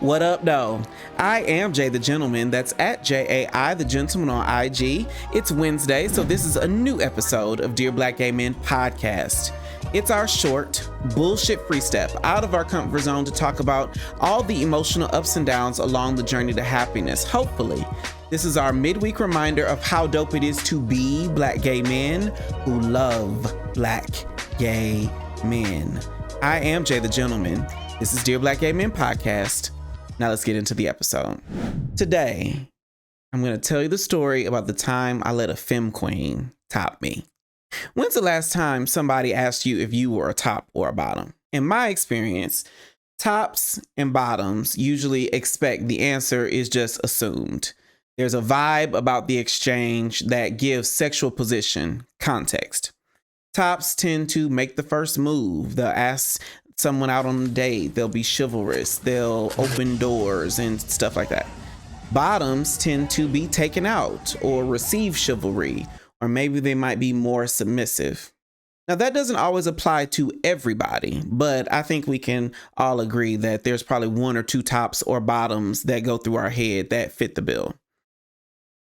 What up, though? I am Jay the Gentleman. That's at JAI the Gentleman on IG. It's Wednesday, so this is a new episode of Dear Black Gay Men podcast. It's our short, bullshit-free step out of our comfort zone to talk about all the emotional ups and downs along the journey to happiness. Hopefully, this is our midweek reminder of how dope it is to be black gay men who love black gay men. I am Jay the Gentleman. This is Dear Black Gay Men podcast. Now let's get into the episode. Today, I'm going to tell you the story about the time I let a femme queen top me. When's the last time somebody asked you if you were a top or a bottom? In my experience, tops and bottoms usually expect the answer is just assumed. There's a vibe about the exchange that gives sexual position context. Tops tend to make the first move. They'll ask someone out on a date. They'll be chivalrous. They'll open doors and stuff like that. Bottoms tend to be taken out or receive chivalry, or maybe they might be more submissive. Now, that doesn't always apply to everybody, but I think we can all agree that there's probably one or two tops or bottoms that go through our head that fit the bill.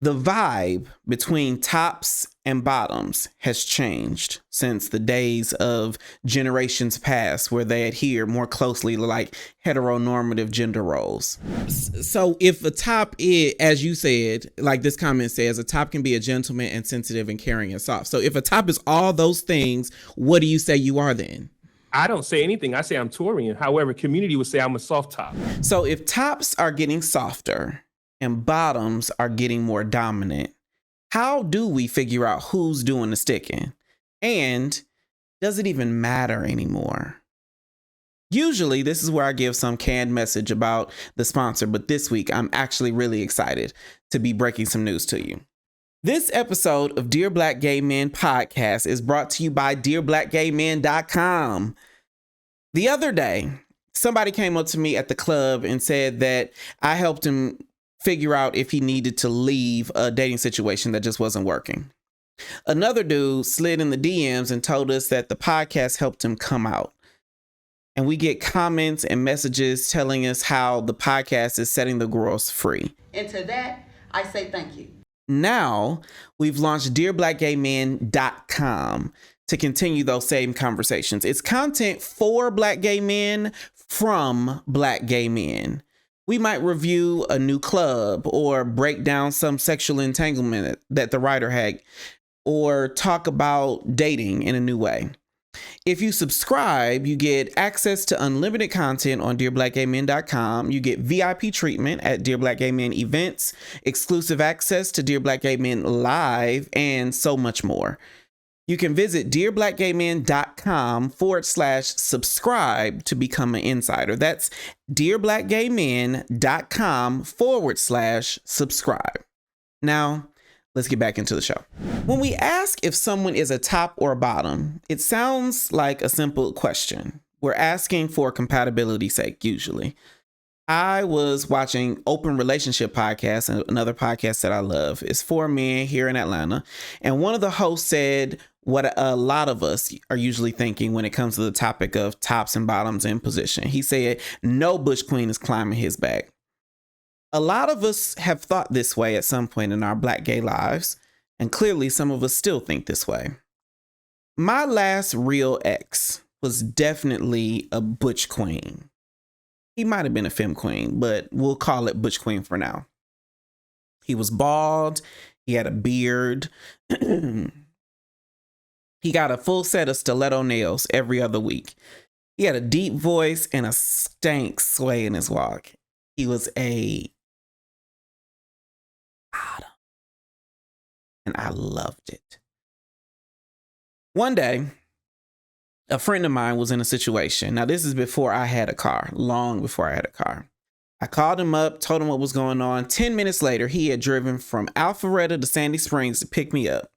The vibe between tops and bottoms has changed since the days of generations past, where they adhere more closely to like heteronormative gender roles. So if a top is, as you said, like this comment says, a top can be a gentleman and sensitive and caring and soft. So if a top is all those things, what do you say you are then? I don't say anything. I say I'm Taurian. However, community would say I'm a soft top. So if tops are getting softer and bottoms are getting more dominant, how do we figure out who's doing the sticking? And does it even matter anymore? Usually, this is where I give some canned message about the sponsor, but this week I'm actually really excited to be breaking some news to you. This episode of Dear Black Gay Men podcast is brought to you by DearBlackGayMen.com. The other day, somebody came up to me at the club and said that I helped him figure out if he needed to leave a dating situation that just wasn't working. Another dude slid in the DMs and told us that the podcast helped him come out. And we get comments and messages telling us how the podcast is setting the girls free. And to that, I say thank you. Now, we've launched DearBlackGayMen.com to continue those same conversations. It's content for black gay men from black gay men. We might review a new club or break down some sexual entanglement that the writer had, or talk about dating in a new way. If you subscribe, you get access to unlimited content on DearBlackGayMen.com. You get VIP treatment at Dear Black Gay Men events, exclusive access to Dear Black Gay Men Live, and so much more. You can visit DearBlackGayMen.com/subscribe to become an insider. That's DearBlackGayMen.com/subscribe. Now, let's get back into the show. When we ask if someone is a top or a bottom, it sounds like a simple question. We're asking for compatibility's sake, usually. I was watching Open Relationship Podcast, another podcast that I love. It's for men here in Atlanta. And one of the hosts said what a lot of us are usually thinking when it comes to the topic of tops and bottoms in position. He said, no bush queen is climbing his back. A lot of us have thought this way at some point in our black gay lives, and clearly some of us still think this way. My last real ex was definitely a butch queen. He might have been a femme queen, but we'll call it butch queen for now. He was bald. He had a beard. He got a full set of stiletto nails every other week. He had a deep voice and a stank sway in his walk. He was a bottom, and I loved it. One day, a friend of mine was in a situation. Now, this is before I had a car, long before I had a car. I called him up, told him what was going on. 10 minutes later, he had driven from Alpharetta to Sandy Springs to pick me up.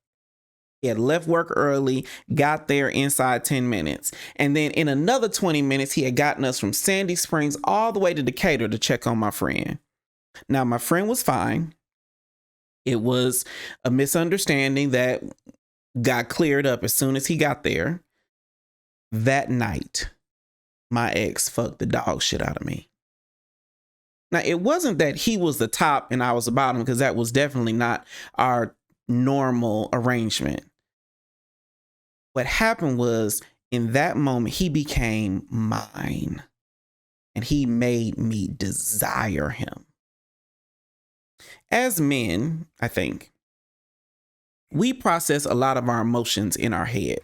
He had left work early, got there inside 10 minutes. And then in another 20 minutes, he had gotten us from Sandy Springs all the way to Decatur to check on my friend. Now, my friend was fine. It was a misunderstanding that got cleared up as soon as he got there. That night, my ex fucked the dog shit out of me. Now, it wasn't that he was the top and I was the bottom, because that was definitely not our normal arrangement. What happened was, in that moment, he became mine and he made me desire him. As men, I think, we process a lot of our emotions in our head.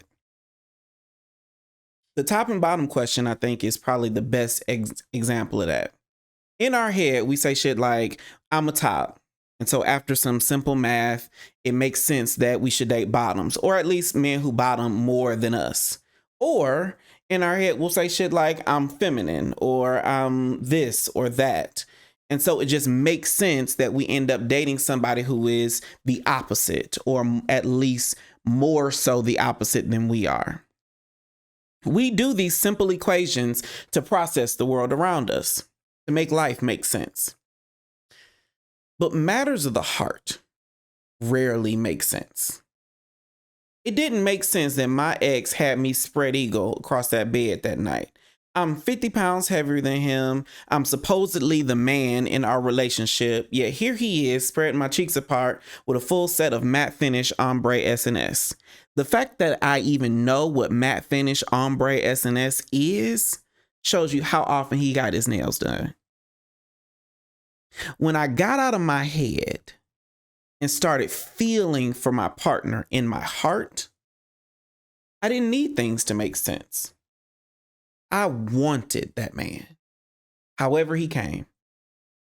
The top and bottom question, I think, is probably the best example of that. In our head, we say shit like, I'm a top. And so after some simple math, it makes sense that we should date bottoms, or at least men who bottom more than us. Or in our head, we'll say shit like, I'm feminine, or I'm this or that. And so it just makes sense that we end up dating somebody who is the opposite, or at least more so the opposite than we are. We do these simple equations to process the world around us, to make life make sense. But matters of the heart rarely make sense. It didn't make sense that my ex had me spread eagle across that bed that night. I'm 50 pounds heavier than him. I'm supposedly the man in our relationship, yet here he is spreading my cheeks apart with a full set of matte finish ombre S&S. The fact that I even know what matte finish ombre S&S is shows you how often he got his nails done. When I got out of my head and started feeling for my partner in my heart, I didn't need things to make sense. I wanted that man, however he came.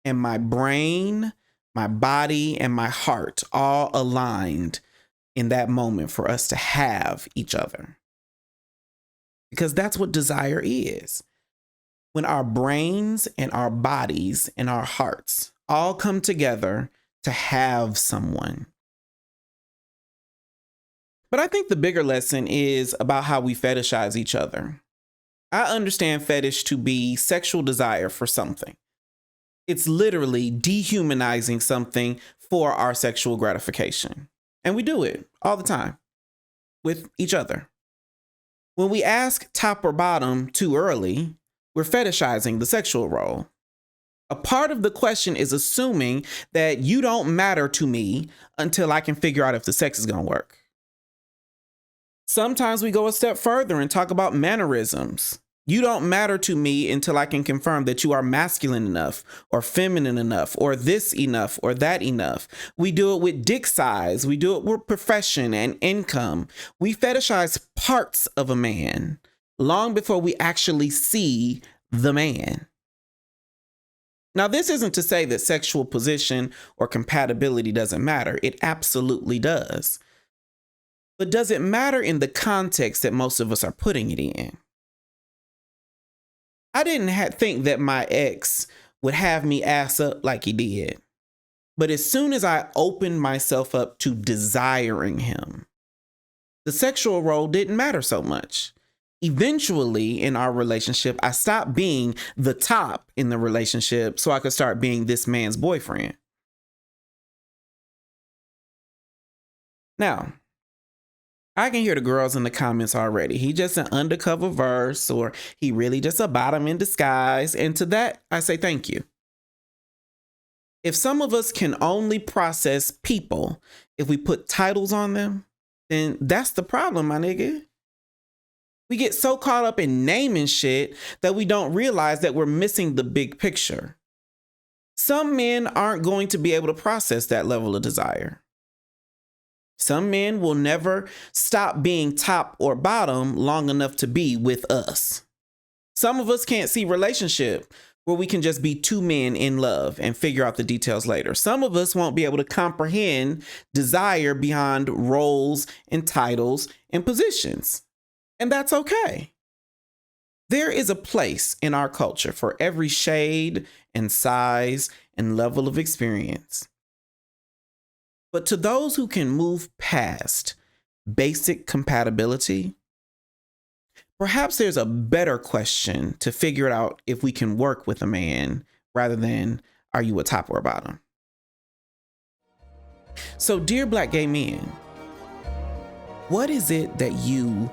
And my brain, my body, and my heart all aligned in that moment for us to have each other. Because that's what desire is. When our brains and our bodies and our hearts all come together to have someone. But I think the bigger lesson is about how we fetishize each other. I understand fetish to be sexual desire for something. It's literally dehumanizing something for our sexual gratification. And we do it all the time with each other. When we ask top or bottom too early, we're fetishizing the sexual role. A part of the question is assuming that you don't matter to me until I can figure out if the sex is going to work. Sometimes we go a step further and talk about mannerisms. You don't matter to me until I can confirm that you are masculine enough or feminine enough or this enough or that enough. We do it with dick size. We do it with profession and income. We fetishize parts of a man long before we actually see the man. Now, this isn't to say that sexual position or compatibility doesn't matter. It absolutely does. But does it matter in the context that most of us are putting it in? I didn't think that my ex would have me ass up like he did. But as soon as I opened myself up to desiring him, the sexual role didn't matter so much. Eventually in our relationship, I stopped being the top in the relationship so I could start being this man's boyfriend. Now, I can hear the girls in the comments already. He just an undercover verse, or he really just a bottom in disguise. And to that, I say thank you. If some of us can only process people if we put titles on them, then that's the problem, my nigga. We get so caught up in naming shit that we don't realize that we're missing the big picture. Some men aren't going to be able to process that level of desire. Some men will never stop being top or bottom long enough to be with us. Some of us can't see relationship where we can just be two men in love and figure out the details later. Some of us won't be able to comprehend desire beyond roles and titles and positions. And that's okay. There is a place in our culture for every shade and size and level of experience. But to those who can move past basic compatibility, perhaps there's a better question to figure out if we can work with a man rather than, are you a top or a bottom? So, dear Black gay men, what is it that you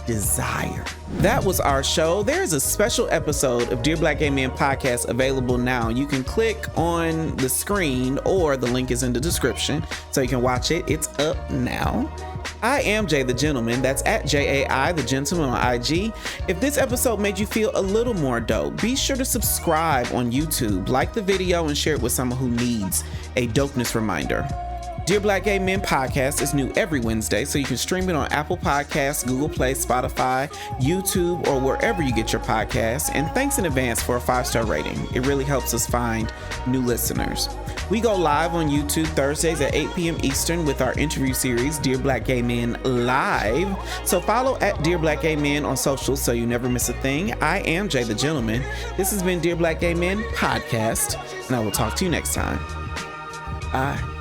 desire. That was our show. There is a special episode of Dear Black Gay Men podcast available now. You can click on the screen or the link is in the description so you can watch it. It's up now. I am Jay the Gentleman. That's at JAI the Gentleman on IG. If this episode made you feel a little more dope, be sure to subscribe on YouTube, like the video, and share it with someone who needs a dopeness reminder. Dear Black Gay Men podcast is new every Wednesday, so you can stream it on Apple Podcasts, Google Play, Spotify, YouTube, or wherever you get your podcasts. And thanks in advance for a 5-star rating. It really helps us find new listeners. We go live on YouTube Thursdays at 8 p.m. Eastern with our interview series, Dear Black Gay Men Live. So follow at Dear Black Gay Men on socials so you never miss a thing. I am Jay the Gentleman. This has been Dear Black Gay Men podcast, and I will talk to you next time. Bye.